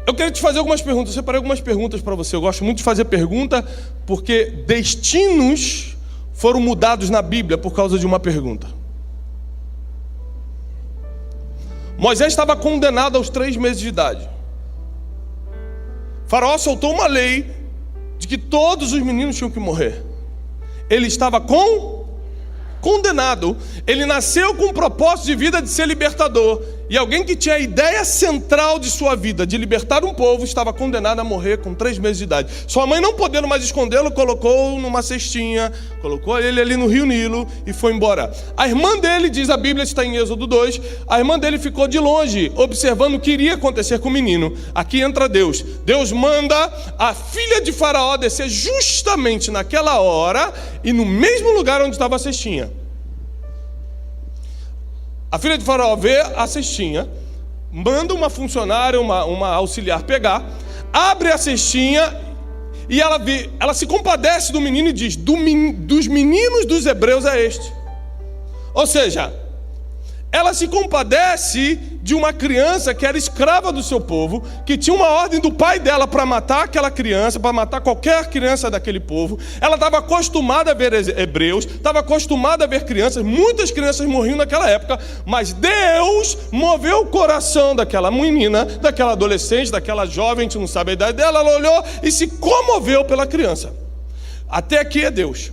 eu quero te fazer algumas perguntas. Eu separei algumas perguntas para você. Eu gosto muito de fazer pergunta porque destinos foram mudados na Bíblia por causa de uma pergunta. Moisés estava condenado aos 3 meses de idade. Faraó soltou uma lei de que todos os meninos tinham que morrer. Ele estava condenado. Ele nasceu com um propósito de vida de ser libertador. E alguém que tinha a ideia central de sua vida, de libertar um povo, estava condenado a morrer com 3 meses de idade. Sua mãe, não podendo mais escondê-lo, colocou numa cestinha, colocou ele ali no rio Nilo e foi embora. A irmã dele, diz a Bíblia, está em Êxodo 2, a irmã dele ficou de longe, observando o que iria acontecer com o menino. Aqui entra Deus. Deus manda a filha de Faraó descer justamente naquela hora e no mesmo lugar onde estava a cestinha. A filha de Faraó vê a cestinha, manda uma funcionária, uma auxiliar pegar, abre a cestinha e ela se compadece do menino e diz: dos meninos dos hebreus é este. Ou seja, ela se compadece de uma criança que era escrava do seu povo, que tinha uma ordem do pai dela para matar aquela criança, para matar qualquer criança daquele povo. Ela estava acostumada a ver hebreus, estava acostumada a ver crianças, muitas crianças morriam naquela época, mas Deus moveu o coração daquela menina, daquela adolescente, daquela jovem, a gente não sabe a idade dela, ela olhou e se comoveu pela criança. Até aqui é Deus.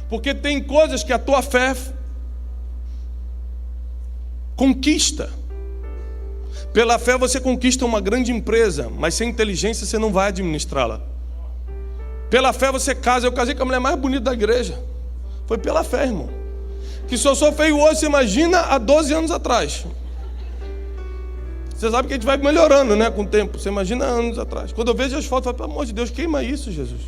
Porque tem coisas que a tua fé conquista. Pela fé você conquista uma grande empresa, mas sem inteligência você não vai administrá-la. Pela fé você casa. Eu casei com a mulher mais bonita da igreja. Foi pela fé, irmão. Que se eu sou feio hoje, você imagina há 12 anos atrás. Você sabe que a gente vai melhorando, né, com o tempo. Você imagina anos atrás. Quando eu vejo as fotos, eu falo: pelo amor de Deus, queima isso, Jesus.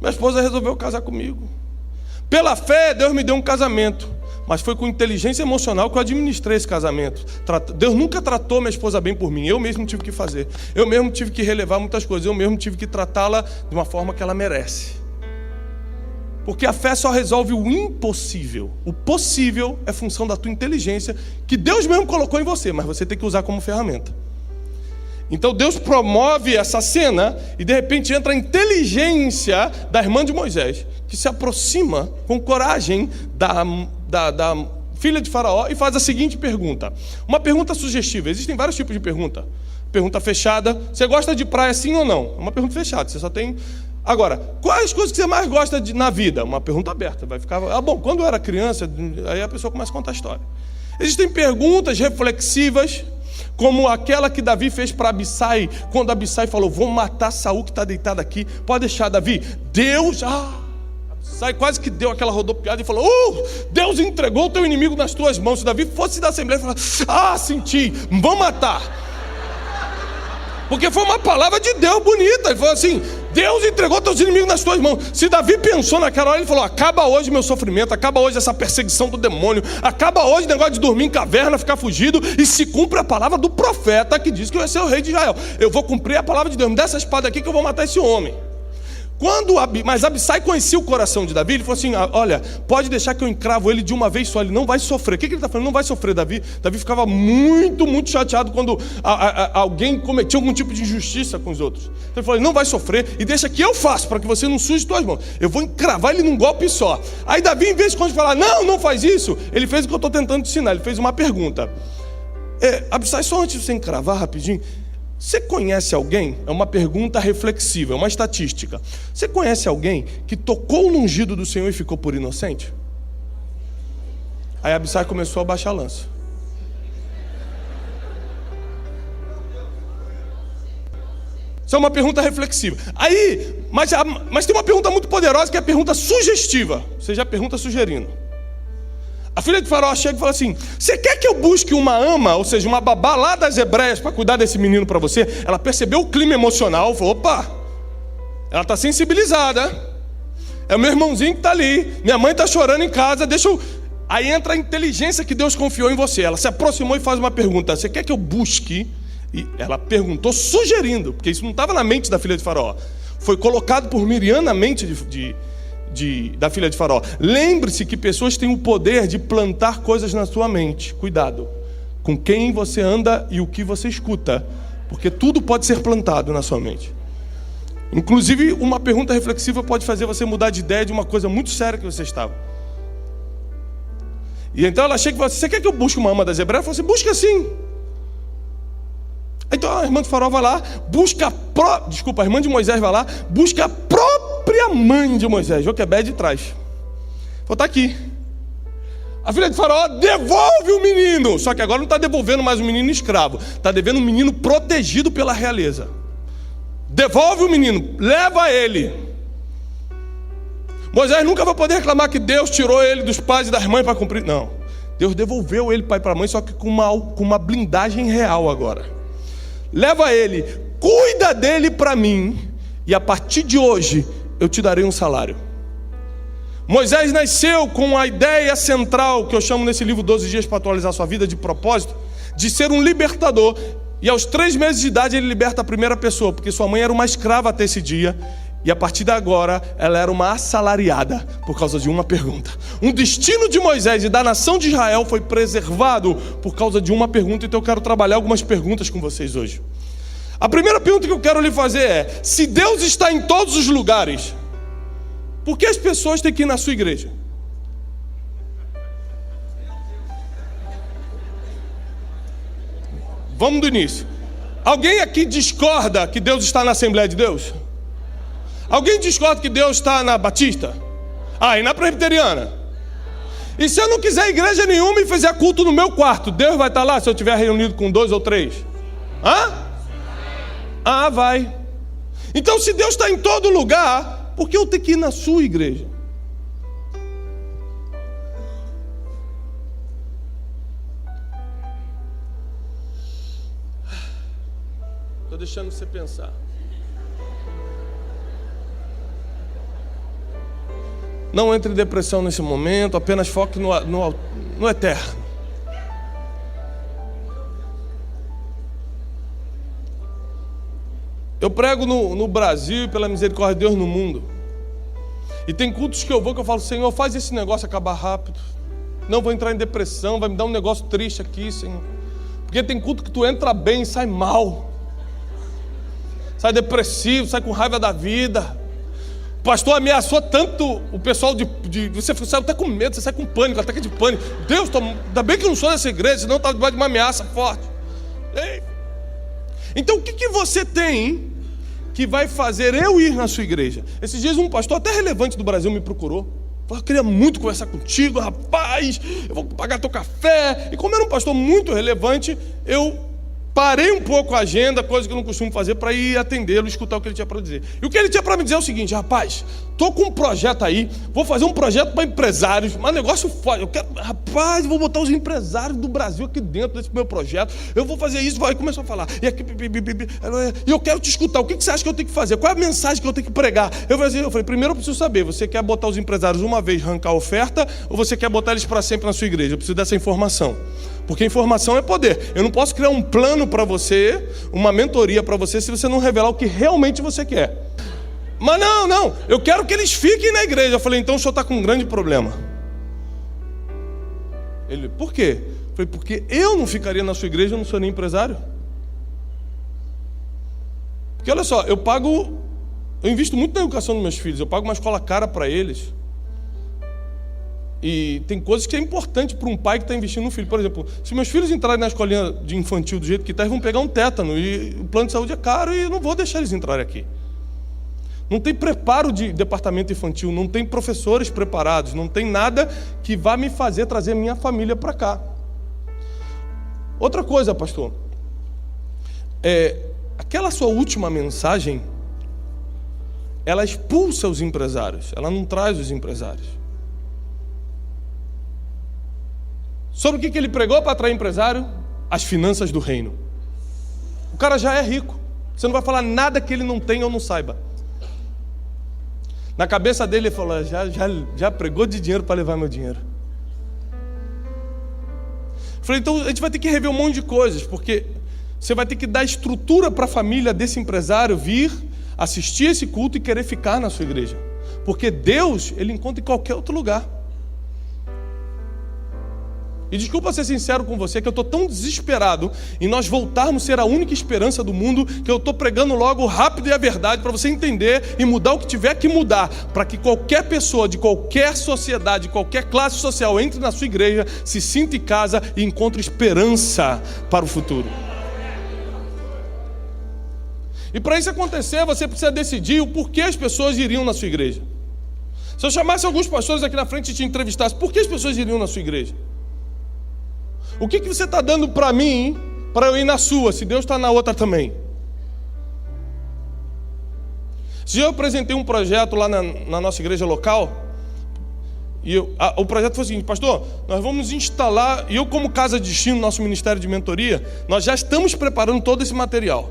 Minha esposa resolveu casar comigo. Pela fé, Deus me deu um casamento, mas foi com inteligência emocional que eu administrei esse casamento. Deus nunca tratou minha esposa bem por mim. Eu mesmo tive que fazer. Eu mesmo tive que relevar muitas coisas. Eu mesmo tive que tratá-la de uma forma que ela merece. Porque a fé só resolve o impossível. O possível é função da tua inteligência, que Deus mesmo colocou em você, mas você tem que usar como ferramenta. Então Deus promove essa cena e de repente entra a inteligência da irmã de Moisés, que se aproxima com coragem da filha de Faraó e faz a seguinte pergunta. Uma pergunta sugestiva. Existem vários tipos de pergunta. Pergunta fechada. Você gosta de praia sim ou não? É uma pergunta fechada. Você só tem... Agora, quais as coisas que você mais gosta na vida? Uma pergunta aberta. Vai ficar... bom, quando eu era criança, aí a pessoa começa a contar a história. Existem perguntas reflexivas, como aquela que Davi fez para Abissai, quando Abissai falou: vou matar Saul que está deitado aqui, pode deixar, Davi. Deus, Abissai quase que deu aquela rodopiada e falou: Deus entregou o teu inimigo nas tuas mãos. Se Davi fosse da Assembleia, ele falou: senti, vou matar. Porque foi uma palavra de Deus bonita. Ele falou assim: Deus entregou teus inimigos nas tuas mãos. Se Davi pensou naquela hora, ele falou: acaba hoje meu sofrimento, acaba hoje essa perseguição do demônio, acaba hoje o negócio de dormir em caverna, ficar fugido, e se cumpre a palavra do profeta que diz que eu ia ser o rei de Israel. Eu vou cumprir a palavra de Deus. Me dá essa espada aqui que eu vou matar esse homem. Mas Abissai conhecia o coração de Davi. Ele falou assim: olha, pode deixar que eu encravo ele de uma vez só, ele não vai sofrer. O que ele está falando? Não vai sofrer, Davi. Davi ficava muito, muito chateado quando alguém cometia algum tipo de injustiça com os outros. Então ele falou: ele não vai sofrer, e deixa que eu faço, para que você não suje tuas mãos. Eu vou encravar ele num golpe só. Aí Davi, em vez de falar: não faz isso, ele fez o que eu estou tentando te ensinar. Ele fez uma pergunta. Abissai, só antes de você encravar rapidinho, você conhece alguém? É uma pergunta reflexiva, é uma estatística. Você conhece alguém que tocou no ungido do Senhor e ficou por inocente? Aí Abissai começou a baixar a lança. Isso é uma pergunta reflexiva. Mas tem uma pergunta muito poderosa, que é a pergunta sugestiva. Você já pergunta sugerindo. A filha de Faraó chega e fala assim: você quer que eu busque uma ama, ou seja, uma babá lá das hebreias, para cuidar desse menino para você? Ela percebeu o clima emocional, falou: opa, ela está sensibilizada. É o meu irmãozinho que está ali, minha mãe está chorando em casa, deixa eu... Aí entra a inteligência que Deus confiou em você. Ela se aproximou e faz uma pergunta: você quer que eu busque? E ela perguntou sugerindo, porque isso não estava na mente da filha de Faraó. Foi colocado por Miriam na mente da filha de Faraó. Lembre-se que pessoas têm o poder de plantar coisas na sua mente. Cuidado com quem você anda e o que você escuta, porque tudo pode ser plantado na sua mente. Inclusive, uma pergunta reflexiva pode fazer você mudar de ideia de uma coisa muito séria que você estava. E então ela chega e fala: você quer que eu busque uma ama das hebreias? Ela fala assim: busca sim. Então a irmã de Faraó vai lá, a irmã de Moisés vai lá, busca a própria mãe de Moisés, Joquebede, de trás. Falou: tá aqui. A filha de Faraó devolve o menino. Só que agora não está devolvendo mais um menino escravo, está devendo um menino protegido pela realeza. Devolve o menino, leva ele. Moisés nunca vai poder reclamar que Deus tirou ele dos pais e das mães para cumprir. Não, Deus devolveu ele pai para a mãe, só que com uma blindagem real agora. Leva ele, cuida dele para mim, e a partir de hoje eu te darei um salário. Moisés nasceu com a ideia central, que eu chamo nesse livro 12 dias para atualizar sua vida, de propósito, de ser um libertador. E aos 3 meses de idade ele liberta a primeira pessoa, porque sua mãe era uma escrava até esse dia, e a partir de agora ela era uma assalariada por causa de uma pergunta. Um destino de Moisés e da nação de Israel foi preservado por causa de uma pergunta. Então eu quero trabalhar algumas perguntas com vocês hoje. A primeira pergunta que eu quero lhe fazer é: se Deus está em todos os lugares, por que as pessoas têm que ir na sua igreja? Vamos do início. Alguém aqui discorda que Deus está na Assembleia de Deus? Alguém discorda que Deus está na Batista? E na Presbiteriana? E se eu não quiser igreja nenhuma e fizer culto no meu quarto, Deus vai estar lá se eu estiver reunido com 2 ou 3? Vai. Então, se Deus está em todo lugar, por que eu tenho que ir na sua igreja? Estou deixando você pensar. Não entre em depressão nesse momento, apenas foque no eterno. Eu prego no Brasil e pela misericórdia de Deus no mundo. E tem cultos que eu vou que eu falo: Senhor, faz esse negócio acabar rápido. Não vou entrar em depressão, vai me dar um negócio triste aqui, Senhor. Porque tem culto que tu entra bem e sai mal. Sai depressivo, sai com raiva da vida. O pastor ameaçou tanto o pessoal você sai até com medo, você sai com pânico, ataque de pânico. Deus, ainda bem que eu não sou dessa igreja, senão estava debaixo de uma ameaça forte. Ei. Então o que você tem que vai fazer eu ir na sua igreja? Esses dias um pastor até relevante do Brasil me procurou. Falou: eu queria muito conversar contigo, rapaz, eu vou pagar teu café. E como era um pastor muito relevante, eu parei um pouco a agenda, coisa que eu não costumo fazer, para ir atendê-lo, escutar o que ele tinha para dizer. E o que ele tinha para me dizer é o seguinte: rapaz, estou com um projeto aí, vou fazer um projeto para empresários, mas negócio foda. Vou botar os empresários do Brasil aqui dentro desse meu projeto, eu vou fazer isso. Aí começou a falar, e eu quero te escutar, o que você acha que eu tenho que fazer? Qual é a mensagem que eu tenho que pregar? Eu falei: primeiro eu preciso saber, você quer botar os empresários uma vez, arrancar a oferta, ou você quer botar eles para sempre na sua igreja? Eu preciso dessa informação. Porque informação é poder. Eu não posso criar um plano para você, uma mentoria para você, se você não revelar o que realmente você quer. Mas não, eu quero que eles fiquem na igreja. Eu falei: então o senhor está com um grande problema. Ele: por quê? Eu falei: porque eu não ficaria na sua igreja, eu não sou nem empresário. Porque olha só, eu invisto muito na educação dos meus filhos, eu pago uma escola cara para eles. E tem coisas que é importante para um pai que está investindo no filho. Por exemplo, se meus filhos entrarem na escolinha de infantil do jeito que está, eles vão pegar um tétano. E o plano de saúde é caro e eu não vou deixar eles entrarem aqui. Não tem preparo de departamento infantil, não tem professores preparados, não tem nada que vá me fazer trazer minha família para cá. Outra coisa, pastor, aquela sua última mensagem, ela expulsa os empresários, ela não traz os empresários. Sobre o que ele pregou para atrair empresário? As finanças do reino. O cara já é rico. Você não vai falar nada que ele não tenha ou não saiba. Na cabeça dele ele falou: já pregou de dinheiro para levar meu dinheiro. Eu falei: então a gente vai ter que rever um monte de coisas, porque você vai ter que dar estrutura para a família desse empresário vir assistir esse culto e querer ficar na sua igreja. Porque Deus, Ele encontra em qualquer outro lugar. E desculpa ser sincero com você, que eu estou tão desesperado em nós voltarmos a ser a única esperança do mundo, que eu estou pregando logo rápido e a verdade para você entender e mudar o que tiver que mudar, para que qualquer pessoa de qualquer sociedade, de qualquer classe social entre na sua igreja, se sinta em casa e encontre esperança para o futuro. E para isso acontecer, você precisa decidir o porquê as pessoas iriam na sua igreja. Se eu chamasse alguns pastores aqui na frente e te entrevistasse, por que as pessoas iriam na sua igreja? O que você está dando para mim, para eu ir na sua, se Deus está na outra também? Se eu apresentei um projeto lá na nossa igreja local, e o projeto foi o seguinte: pastor, nós vamos instalar, e eu como Casa de Destino, nosso ministério de mentoria, nós já estamos preparando todo esse material.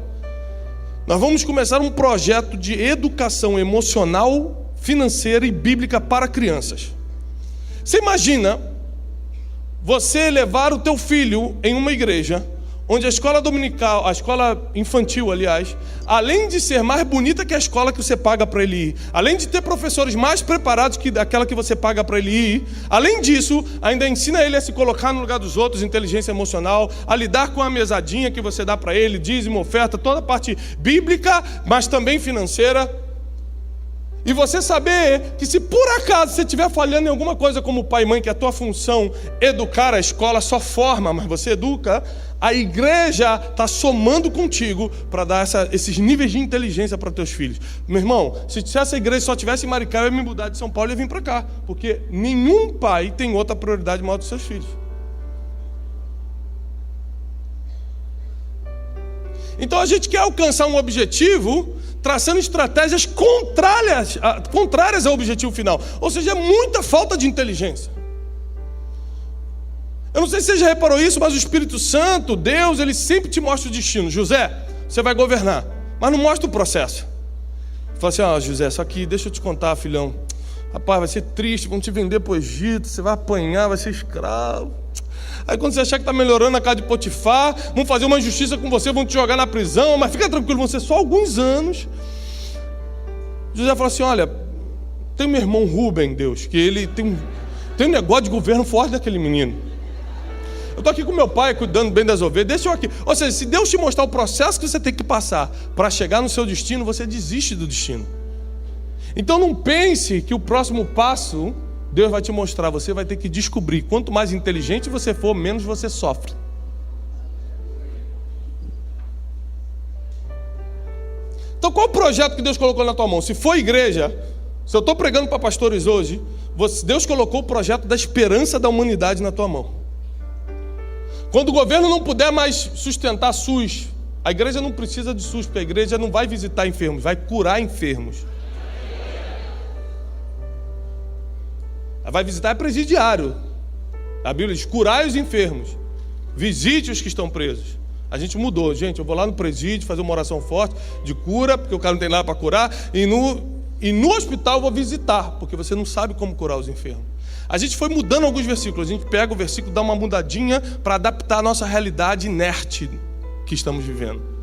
Nós vamos começar um projeto de educação emocional, financeira e bíblica para crianças. Você imagina você levar o teu filho em uma igreja onde a escola dominical, a escola infantil, aliás, além de ser mais bonita que a escola que você paga para ele ir, além de ter professores mais preparados que daquela que você paga para ele ir, além disso, ainda ensina ele a se colocar no lugar dos outros, inteligência emocional, a lidar com a mesadinha que você dá para ele, dízimo, oferta, toda a parte bíblica, mas também financeira. E você saber que se por acaso você estiver falhando em alguma coisa como pai e mãe, que é a tua função educar, a escola só forma, mas você educa, a igreja está somando contigo para dar esses níveis de inteligência para teus filhos. Meu irmão, se essa igreja só tivesse em Maricá, eu ia me mudar de São Paulo e ia vir para cá, porque nenhum pai tem outra prioridade maior dos seus filhos. Então a gente quer alcançar um objetivo traçando estratégias contrárias ao objetivo final. Ou seja, é muita falta de inteligência. Eu não sei se você já reparou isso, mas o Espírito Santo, Deus, ele sempre te mostra o destino. José, você vai governar, mas não mostra o processo. Fala assim: José, só que deixa eu te contar, filhão. Rapaz, vai ser triste, vão te vender para o Egito, você vai apanhar, vai ser escravo. Aí quando você achar que está melhorando na casa de Potifar, vão fazer uma injustiça com você, vão te jogar na prisão, mas fica tranquilo, vão ser só alguns anos. José fala assim: olha, tem meu irmão Rubem, Deus, que ele tem um negócio de governo forte daquele menino. Eu estou aqui com meu pai, cuidando bem das ovelhas, deixa eu aqui. Ou seja, se Deus te mostrar o processo que você tem que passar para chegar no seu destino, você desiste do destino. Então não pense que o próximo passo Deus vai te mostrar, você vai ter que descobrir. Quanto mais inteligente você for, menos você sofre. Então qual o projeto que Deus colocou na tua mão? Se for igreja, se eu estou pregando para pastores hoje, Deus colocou o projeto da esperança da humanidade na tua mão. Quando o governo não puder mais sustentar SUS, a igreja não precisa de SUS, porque a igreja não vai visitar enfermos, vai curar enfermos. Vai visitar presidiário. A Bíblia diz: curai os enfermos, visite os que estão presos. A gente mudou, gente. Eu vou lá no presídio fazer uma oração forte de cura, porque o cara não tem nada para curar, e no hospital eu vou visitar, porque você não sabe como curar os enfermos. A gente foi mudando alguns versículos. A gente pega o versículo, dá uma mudadinha para adaptar a nossa realidade inerte que estamos vivendo.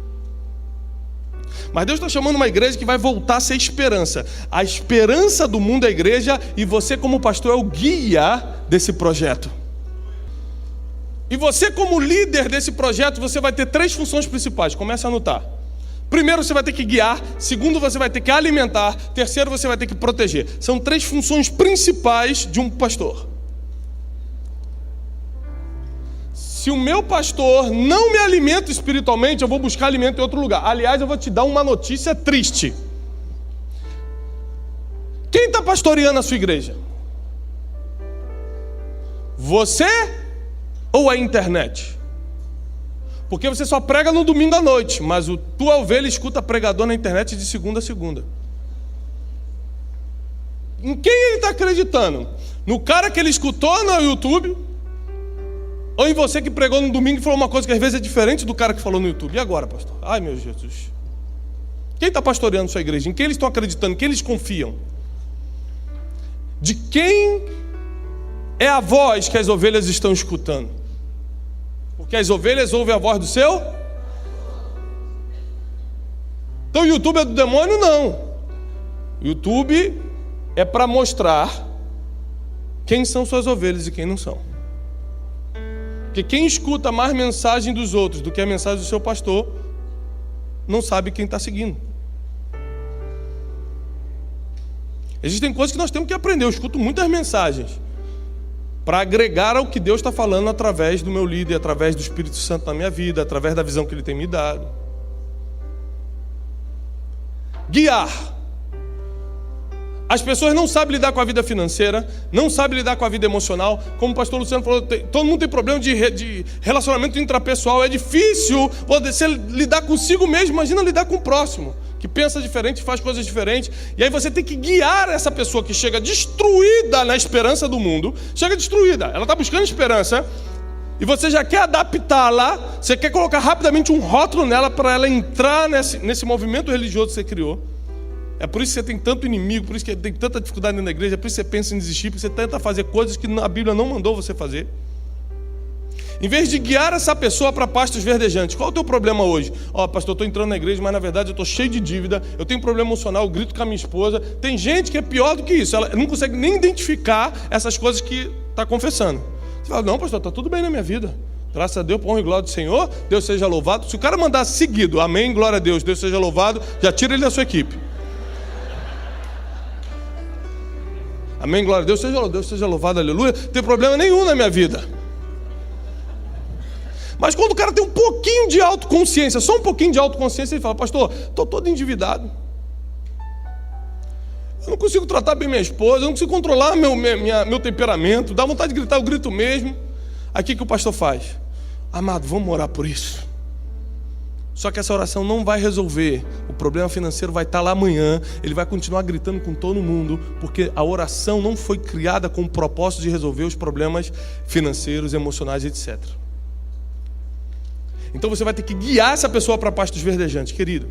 Mas Deus está chamando uma igreja que vai voltar a ser esperança. A esperança do mundo é a igreja, e você como pastor é o guia desse projeto. E você como líder desse projeto, você vai ter 3 funções principais. Comece a anotar. Primeiro, você vai ter que guiar. Segundo, você vai ter que alimentar. Terceiro, você vai ter que proteger. São 3 funções principais de um pastor. Se o meu pastor não me alimenta espiritualmente, eu vou buscar alimento em outro lugar. Aliás, eu vou te dar uma notícia triste. Quem está pastoreando a sua igreja? Você ou a internet? Porque você só prega no domingo à noite, mas tua ovelha escuta pregador na internet de segunda a segunda. Em quem ele está acreditando? No cara que ele escutou no YouTube? Ou em você que pregou no domingo e falou uma coisa que às vezes é diferente do cara que falou no YouTube? E agora, pastor? Ai, meu Jesus. Quem está pastoreando sua igreja? Em quem eles estão acreditando? Em quem eles confiam? De quem é a voz que as ovelhas estão escutando? Porque as ovelhas ouvem a voz do seu? Então o YouTube é do demônio? Não. O YouTube é para mostrar quem são suas ovelhas e quem não são. Porque quem escuta mais mensagem dos outros do que a mensagem do seu pastor, não sabe quem está seguindo. Existem coisas que nós temos que aprender. Eu escuto muitas mensagens para agregar ao que Deus está falando através do meu líder, através do Espírito Santo na minha vida, através da visão que Ele tem me dado. Guiar. As pessoas não sabem lidar com a vida financeira, não sabem lidar com a vida emocional. Como o pastor Luciano falou, todo mundo tem problema de relacionamento intrapessoal. É difícil você lidar consigo mesmo, imagina lidar com o próximo, que pensa diferente, faz coisas diferentes. E aí você tem que guiar essa pessoa que chega destruída na esperança do mundo. Chega destruída, ela está buscando esperança, e você já quer adaptá-la, você quer colocar rapidamente um rótulo nela para ela entrar nesse movimento religioso que você criou. É por isso que você tem tanto inimigo, por isso que tem tanta dificuldade dentro da igreja, é por isso que você pensa em desistir, porque você tenta fazer coisas que a Bíblia não mandou você fazer. Em vez de guiar essa pessoa para pastos verdejantes. Qual é o teu problema hoje? Pastor, eu estou entrando na igreja, mas na verdade eu estou cheio de dívida, eu tenho problema emocional, eu grito com a minha esposa. Tem gente que é pior do que isso, ela não consegue nem identificar essas coisas que está confessando. Você fala, não pastor, está tudo bem na minha vida. Graças a Deus, por honra e glória do Senhor, Deus seja louvado. Se o cara mandar seguido, amém, glória a Deus, Deus seja louvado, já tira ele da sua equipe. Amém, glória a Deus seja louvado, aleluia. Não tem problema nenhum na minha vida. Mas quando o cara tem um pouquinho de autoconsciência, só um pouquinho de autoconsciência, ele fala, pastor, estou todo endividado. Eu não consigo tratar bem minha esposa, eu não consigo controlar meu temperamento, dá vontade de gritar, eu grito mesmo. Aí o que o pastor faz? Amado, vamos orar por isso. Só que essa oração não vai resolver. O problema financeiro vai estar lá amanhã. Ele vai continuar gritando com todo mundo, porque a oração não foi criada com o propósito de resolver os problemas financeiros, emocionais, etc. Então você vai ter que guiar essa pessoa para pastos verdejantes, querido.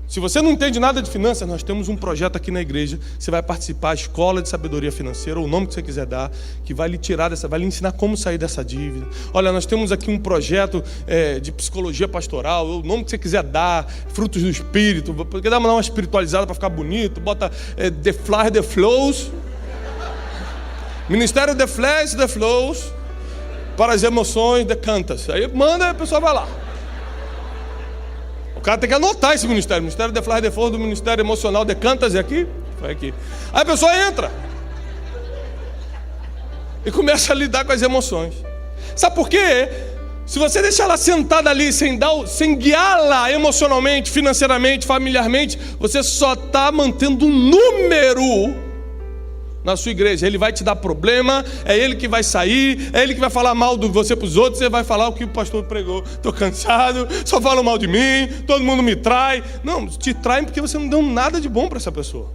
Se você não entende nada de finanças, nós temos um projeto aqui na igreja. Você vai participar da Escola de Sabedoria Financeira, ou o nome que você quiser dar, que vai lhe tirar vai lhe ensinar como sair dessa dívida. Olha, nós temos aqui um projeto de psicologia pastoral, o nome que você quiser dar, frutos do Espírito, porque dá uma espiritualizada para ficar bonito, bota The Fly, The Flows, Ministério The Flash, The Flows, para as emoções, The Cantas. Aí manda e a pessoa vai lá. O cara tem que anotar esse ministério. Ministério de Fly de Fogo, do Ministério Emocional de Cantas, é aqui? Foi aqui. Aí a pessoa entra e começa a lidar com as emoções. Sabe por quê? Se você deixar ela sentada ali sem guiá-la emocionalmente, financeiramente, familiarmente, você só está mantendo um número na sua igreja. Ele vai te dar problema, é ele que vai sair, é ele que vai falar mal de você para os outros, você vai falar o que o pastor pregou. Estou cansado, só falam mal de mim, todo mundo me trai. Não, te traem porque você não deu nada de bom para essa pessoa.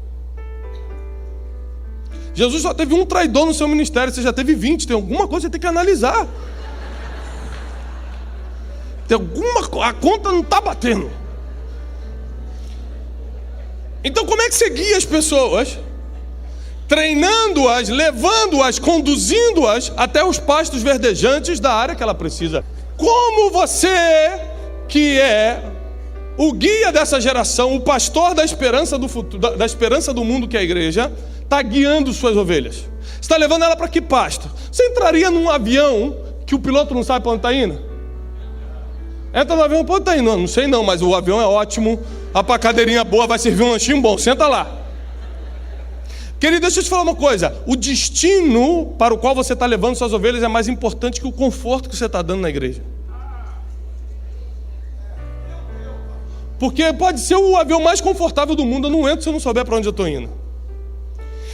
Jesus só teve um traidor no seu ministério, você já teve 20, tem alguma coisa que você tem que analisar. A conta não está batendo. Então como é que você guia as pessoas? Treinando-as, levando-as, conduzindo-as até os pastos verdejantes da área que ela precisa. Como você, que é o guia dessa geração, o pastor da esperança do futuro, da esperança do mundo que é a igreja, está guiando suas ovelhas? Você está levando ela para que pasto? Você entraria num avião que o piloto não sabe para onde está indo? Entra no avião, para onde está indo? Não sei não, mas o avião é ótimo, a cadeirinha boa, vai servir um lanchinho bom, senta lá. Querido, deixa eu te falar uma coisa. O destino para o qual você está levando suas ovelhas é mais importante que o conforto que você está dando na igreja. Porque pode ser o avião mais confortável do mundo, eu não entro se eu não souber para onde eu estou indo.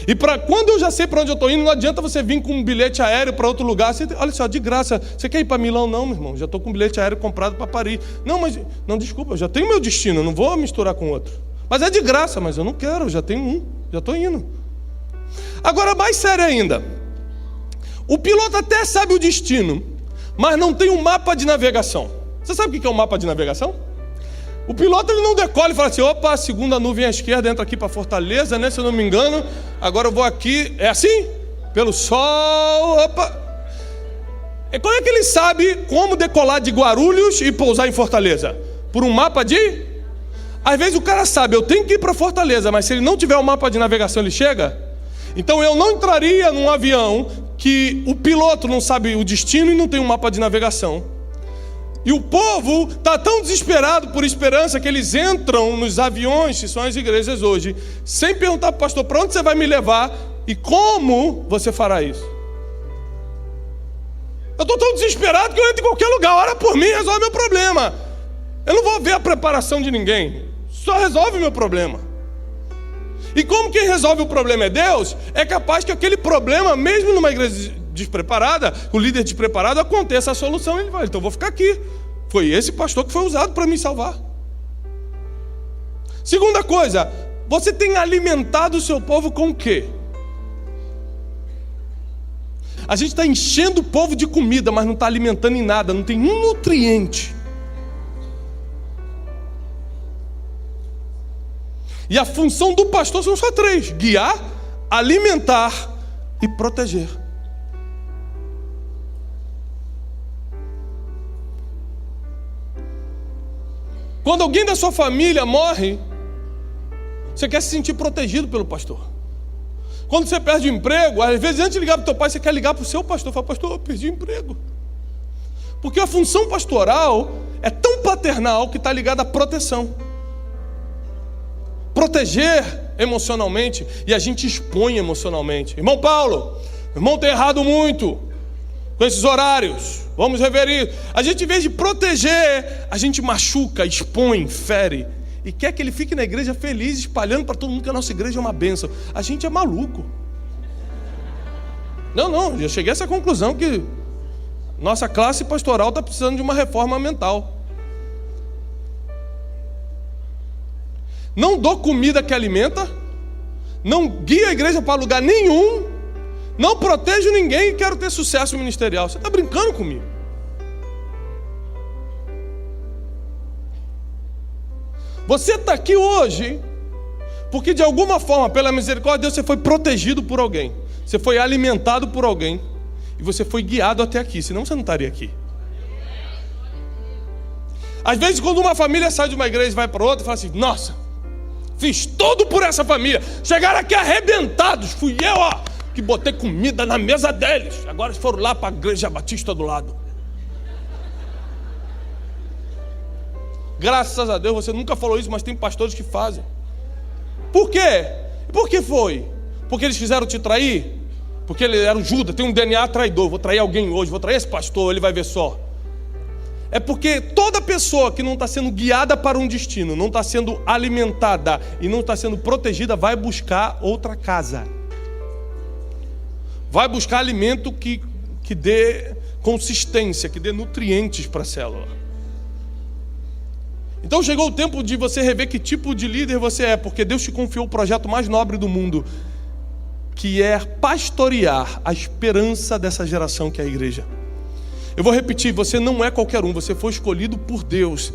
E quando eu já sei para onde eu estou indo, não adianta você vir com um bilhete aéreo para outro lugar. Olha só, de graça. Você quer ir para Milão? Não, meu irmão. Já estou com um bilhete aéreo comprado para Paris. Não, desculpa, eu já tenho meu destino, eu não vou misturar com outro. Mas é de graça, mas eu não quero, eu já tenho um, já estou indo. Agora, mais sério ainda, o piloto até sabe o destino, mas não tem um mapa de navegação. Você sabe o que é um mapa de navegação? O piloto ele não decola e fala assim, opa, a segunda nuvem à esquerda entra aqui para Fortaleza, né? Se eu não me engano, agora eu vou aqui, é assim? Pelo sol, opa. E como é que ele sabe como decolar de Guarulhos e pousar em Fortaleza? Por um mapa de... Às vezes o cara sabe, eu tenho que ir para Fortaleza, mas se ele não tiver o mapa de navegação, ele chega. Então eu não entraria num avião que o piloto não sabe o destino e não tem um mapa de navegação. E o povo está tão desesperado por esperança que eles entram nos aviões, que são as igrejas hoje, sem perguntar para o pastor, para onde você vai me levar e como você fará isso? Eu estou tão desesperado que eu entro em qualquer lugar, ora por mim, resolve meu problema. Eu não vou ver a preparação de ninguém, só resolve meu problema. E como quem resolve o problema é Deus, é capaz que aquele problema, mesmo numa igreja despreparada, o líder despreparado, aconteça a solução. Ele vai, então eu vou ficar aqui. Foi esse pastor que foi usado para me salvar. Segunda coisa, você tem alimentado o seu povo com o quê? A gente está enchendo o povo de comida, mas não está alimentando em nada, não tem um nutriente. E a função do pastor são só 3: guiar, alimentar e proteger. Quando alguém da sua família morre, você quer se sentir protegido pelo pastor. Quando você perde o emprego, às vezes antes de ligar para o teu pai, você quer ligar para o seu pastor. Fala, pastor, eu perdi o emprego. Porque a função pastoral é tão paternal que está ligada à proteção. Proteger emocionalmente, e a gente expõe emocionalmente. Irmão Paulo, irmão tem errado muito com esses horários, vamos rever isso. A gente, em vez de proteger, a gente machuca, expõe, fere, e quer que ele fique na igreja feliz, espalhando para todo mundo que a nossa igreja é uma bênção. A gente é maluco. Não, eu cheguei a essa conclusão que nossa classe pastoral está precisando de uma reforma mental. Não dou comida que alimenta, não guio a igreja para lugar nenhum, não protejo ninguém e quero ter sucesso ministerial. Você está brincando comigo? Você está aqui hoje porque de alguma forma, pela misericórdia de Deus, você foi protegido por alguém, você foi alimentado por alguém e você foi guiado até aqui, senão você não estaria aqui. Às vezes quando uma família sai de uma igreja e vai para outra, fala assim, nossa, fiz tudo por essa família, chegaram aqui arrebentados, fui eu que botei comida na mesa deles, agora eles foram lá para a igreja batista do lado. Graças a Deus você nunca falou isso, mas tem pastores que fazem. Por quê? Por que foi? Porque eles fizeram te trair? Porque ele era o Judas, tem um DNA traidor, vou trair alguém hoje, vou trair esse pastor, ele vai ver só. É porque toda pessoa que não está sendo guiada para um destino, não está sendo alimentada e não está sendo protegida, vai buscar outra casa. Vai buscar alimento que dê consistência, que dê nutrientes para a célula. Então chegou o tempo de você rever que tipo de líder você é, porque Deus te confiou o projeto mais nobre do mundo, que é pastorear a esperança dessa geração que é a igreja. Eu vou repetir, você não é qualquer um, você foi escolhido por Deus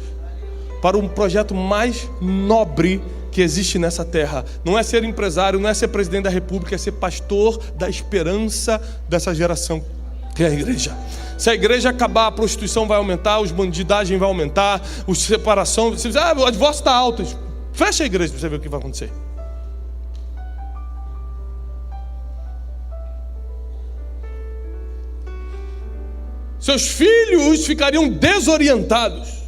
para um projeto mais nobre que existe nessa terra. Não é ser empresário, não é ser presidente da república, é ser pastor da esperança dessa geração que é a igreja. Se a igreja acabar, a prostituição vai aumentar, os bandidagem vai aumentar, a separação, você diz, o divórcio está alto. Fecha a igreja para você ver o que vai acontecer. Seus filhos ficariam desorientados.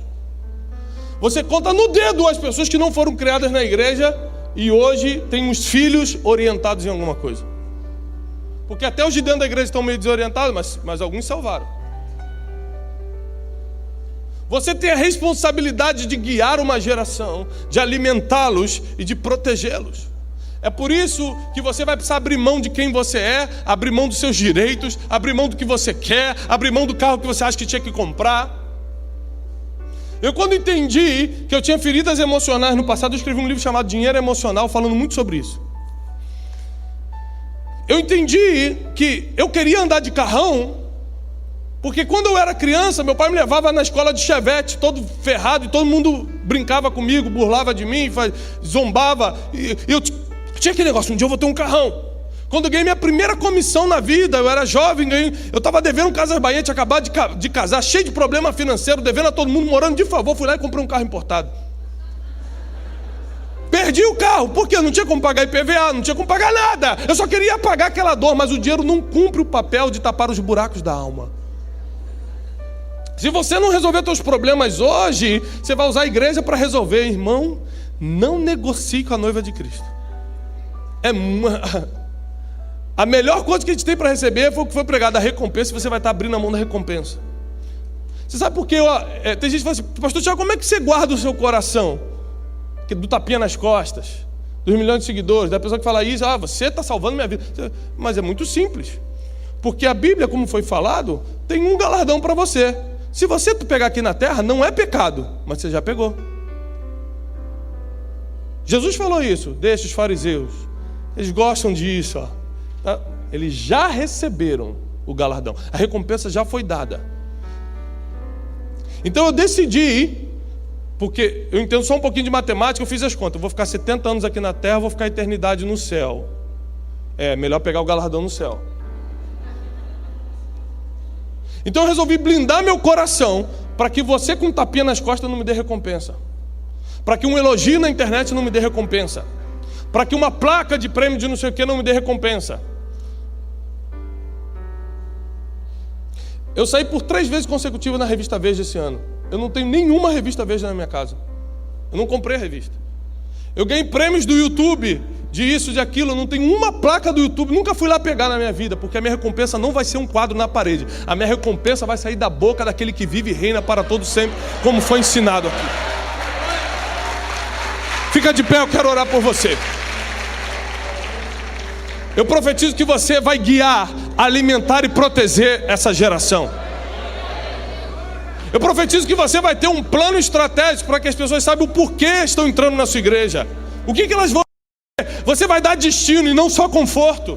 Você conta no dedo as pessoas que não foram criadas na igreja e hoje tem uns filhos orientados em alguma coisa. Porque até os de dentro da igreja estão meio desorientados, mas alguns salvaram. Você tem a responsabilidade de guiar uma geração, de alimentá-los e de protegê-los. É por isso que você vai precisar abrir mão de quem você é, abrir mão dos seus direitos, abrir mão do que você quer, abrir mão do carro que você acha que tinha que comprar. Eu, quando entendi que eu tinha feridas emocionais no passado, eu escrevi um livro chamado Dinheiro Emocional, falando muito sobre isso. Eu entendi que eu queria andar de carrão, porque quando eu era criança, meu pai me levava na escola de Chevette, todo ferrado, e todo mundo brincava comigo, burlava de mim, zombava, e eu tinha aquele negócio, um dia eu vou ter um carrão. Quando eu ganhei minha primeira comissão na vida, eu era jovem, eu estava devendo um Casas Bahia, tinha acabado de casar, cheio de problema financeiro, devendo a todo mundo, morando de favor, fui lá e comprei um carro importado. perdi o carro, porque não tinha como pagar IPVA, não tinha como pagar nada. Eu só queria pagar aquela dor, mas o dinheiro não cumpre o papel de tapar os buracos da alma. Se você não resolver seus problemas hoje, você vai usar a igreja para resolver, irmão. Não negocie com a noiva de Cristo. A melhor coisa que a gente tem para receber foi o que foi pregado, a recompensa, e você vai estar abrindo a mão da recompensa. Você sabe por quê? Tem gente que fala assim, pastor Tiago, como é que você guarda o seu coração? Do tapinha nas costas, dos milhões de seguidores, da pessoa que fala isso, você está salvando minha vida. Mas é muito simples. Porque a Bíblia, como foi falado, tem um galardão para você. Se você pegar aqui na terra, não é pecado, mas você já pegou. Jesus falou isso, deixa os fariseus. Eles gostam disso, ó. Eles já receberam o galardão. A recompensa já foi dada. Então eu decidi, porque eu entendo só um pouquinho de matemática, eu fiz as contas. Eu vou ficar 70 anos aqui na terra, vou ficar a eternidade no céu. É melhor pegar o galardão no céu. Então eu resolvi blindar meu coração para que você com um tapinha nas costas não me dê recompensa. Para que um elogio na internet não me dê recompensa. Para que uma placa de prêmio de não sei o que não me dê recompensa. Eu saí por 3 vezes consecutivas na revista Veja esse ano. Eu não tenho nenhuma revista Veja na minha casa. Eu não comprei a revista. Eu ganhei prêmios do YouTube, de isso, de aquilo. Eu não tenho uma placa do YouTube, nunca fui lá pegar na minha vida, porque a minha recompensa não vai ser um quadro na parede. A minha recompensa vai sair da boca daquele que vive e reina para todo sempre, como foi ensinado aqui. Fica de pé, eu quero orar por você. Eu profetizo que você vai guiar, alimentar e proteger essa geração. Eu profetizo que você vai ter um plano estratégico para que as pessoas saibam o porquê estão entrando na sua igreja. O que elas vão fazer? Você vai dar destino e não só conforto.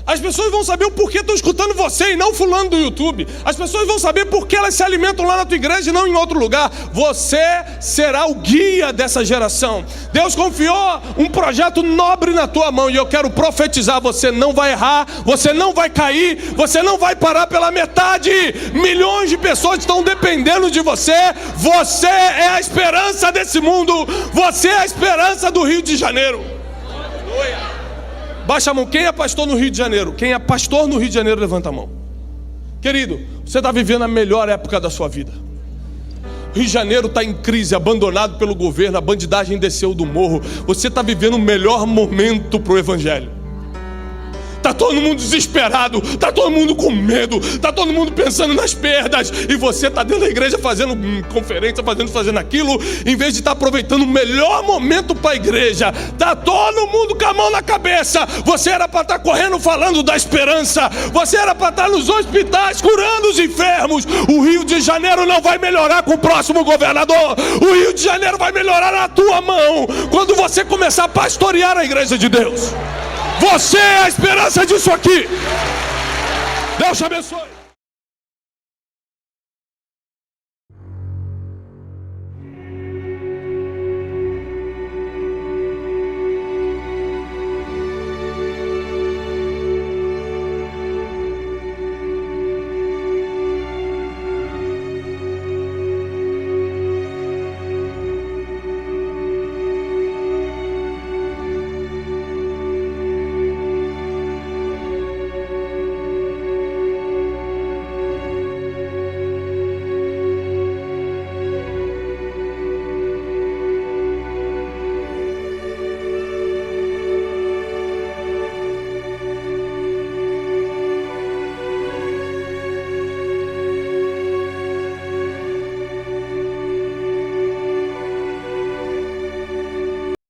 As pessoas vão saber o porquê estão escutando você e não fulano do YouTube. As pessoas vão saber por que elas se alimentam lá na tua igreja e não em outro lugar. Você será o guia dessa geração. Deus confiou um projeto nobre na tua mão e eu quero profetizar, você não vai errar, você não vai cair, você não vai parar pela metade. Milhões de pessoas estão dependendo de você. Você é a esperança desse mundo. Você é a esperança do Rio de Janeiro. Aleluia. Baixa a mão, quem é pastor no Rio de Janeiro? Quem é pastor no Rio de Janeiro, levanta a mão. Querido, você está vivendo a melhor época da sua vida. O Rio de Janeiro está em crise, abandonado pelo governo, a bandidagem desceu do morro. Você está vivendo o melhor momento para o evangelho. Está todo mundo desesperado, está todo mundo com medo, está todo mundo pensando nas perdas, e você está dentro da igreja fazendo conferência, fazendo aquilo, em vez de estar aproveitando o melhor momento para a igreja. Está todo mundo com a mão na cabeça. Você era para estar correndo falando da esperança, você era para estar nos hospitais curando os enfermos. O Rio de Janeiro não vai melhorar com o próximo governador. O Rio de Janeiro vai melhorar na tua mão quando você começar a pastorear a igreja de Deus. Você é a esperança disso aqui. Deus te abençoe.